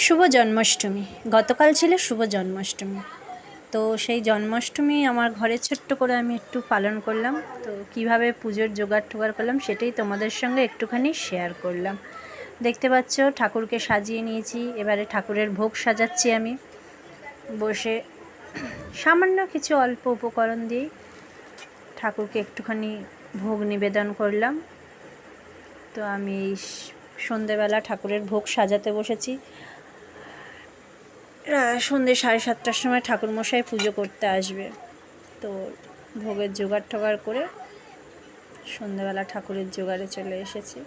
শুভ জন্মাষ্টমী। গতকাল ছিল শুভ জন্মাষ্টমী। তো সেই জন্মাষ্টমী আমার ঘরে ছোট্ট করে আমি একটু পালন করলাম। তো কিভাবে পুজোর জোগাড় টোগাড় করলাম সেটাই তোমাদের সঙ্গে একটুখানি শেয়ার করলাম। দেখতে পাচ্ছ ঠাকুরকে সাজিয়ে নিয়েছি। এবারে ঠাকুরের ভোগ সাজাচ্ছি আমি বসে। সামান্য কিছু অল্প উপকরণ দিয়ে ঠাকুরকে একটুখানি ভোগ নিবেদন করলাম। তো আমি এই সন্ধেবেলা ঠাকুরের ভোগ সাজাতে বসেছি। সন্ধ্যে 7:30টার সময় ঠাকুরমশাই পুজো করতে আসবে। তো ভোগের জোগাড় টোগাড় করে সন্ধ্যেবেলা ঠাকুরের জোগাড়ে চলে এসেছি।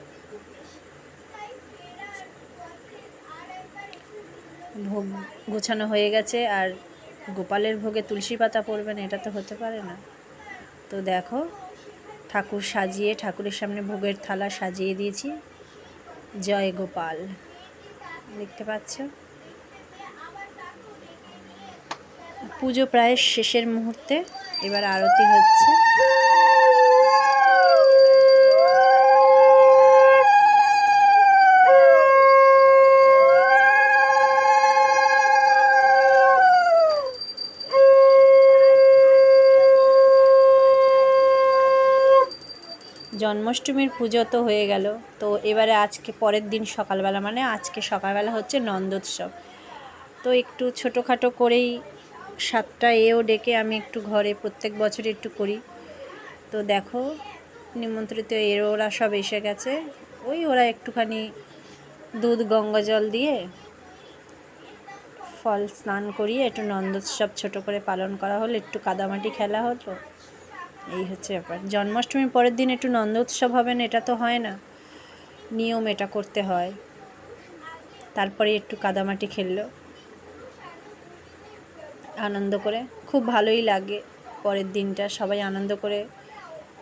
ভোগ গোছানো হয়ে গেছে, আর গোপালের ভোগে তুলসী পাতা পড়বে না এটা তো হতে পারে না। তো দেখো ঠাকুর সাজিয়ে ঠাকুরের সামনে ভোগের থালা সাজিয়ে দিয়েছি। জয় গোপাল, দেখতে পাচ্ছ। পুজো প্রায় শেষের মুহূর্তে, এবার আরতি হচ্ছে। জন্মাষ্টমীর পুজো তো হয়ে গেল। তো এবারে আজকে পরের দিন সকালবেলা, মানে আজকে সকালবেলা হচ্ছে নন্দোৎসব। তো একটু ছোটোখাটো করেই 7টা এও ডেকে আমি একটু ঘরে প্রত্যেক বছর একটু করি। তো দেখো নিমন্ত্রিত ওরা সব এসে গেছে। ওরা একটুখানি দুধ গঙ্গা জল দিয়ে ফল স্নান করিয়ে একটু নন্দোৎসব ছোটো করে পালন করা হলো, একটু কাদামাটি খেলা হলো। এই হচ্ছে ব্যাপার। জন্মাষ্টমীর পরের দিন একটু নন্দোৎসব হবে না, এটা তো হয় না, নিয়ম এটা করতে হয়। তারপরে একটু কাদামাটি খেললো আনন্দ করে, খুব ভালোই লাগে। পরের দিনটা সবাই আনন্দ করে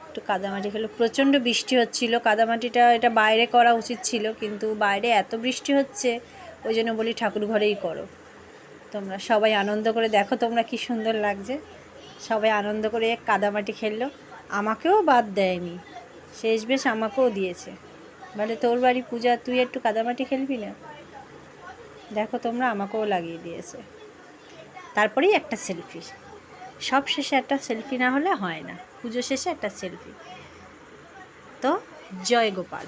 একটু কাদামাটি খেলো। প্রচণ্ড বৃষ্টি হচ্ছিল, কাদামাটিটা এটা বাইরে করা উচিত ছিল, কিন্তু বাইরে এত বৃষ্টি হচ্ছে ওই জন্য বলি ঠাকুর ঘরেই করো। তোমরা সবাই আনন্দ করে দেখো তোমরা কি সুন্দর লাগছে। সবাই আনন্দ করে কাদামাটি খেললো, আমাকেও বাদ দেয়নি, শেষ বেশ আমাকেও দিয়েছে। বলে তোর বাড়ি পূজা, তুই একটু কাদামাটি খেলবি না? দেখো তোমরা, আমাকেও লাগিয়ে দিয়েছে। তারপরেই একটা সেলফি, সব শেষে একটা সেলফি না হলে হয় না, পুজো শেষে একটা সেলফি। তো জয় গোপাল।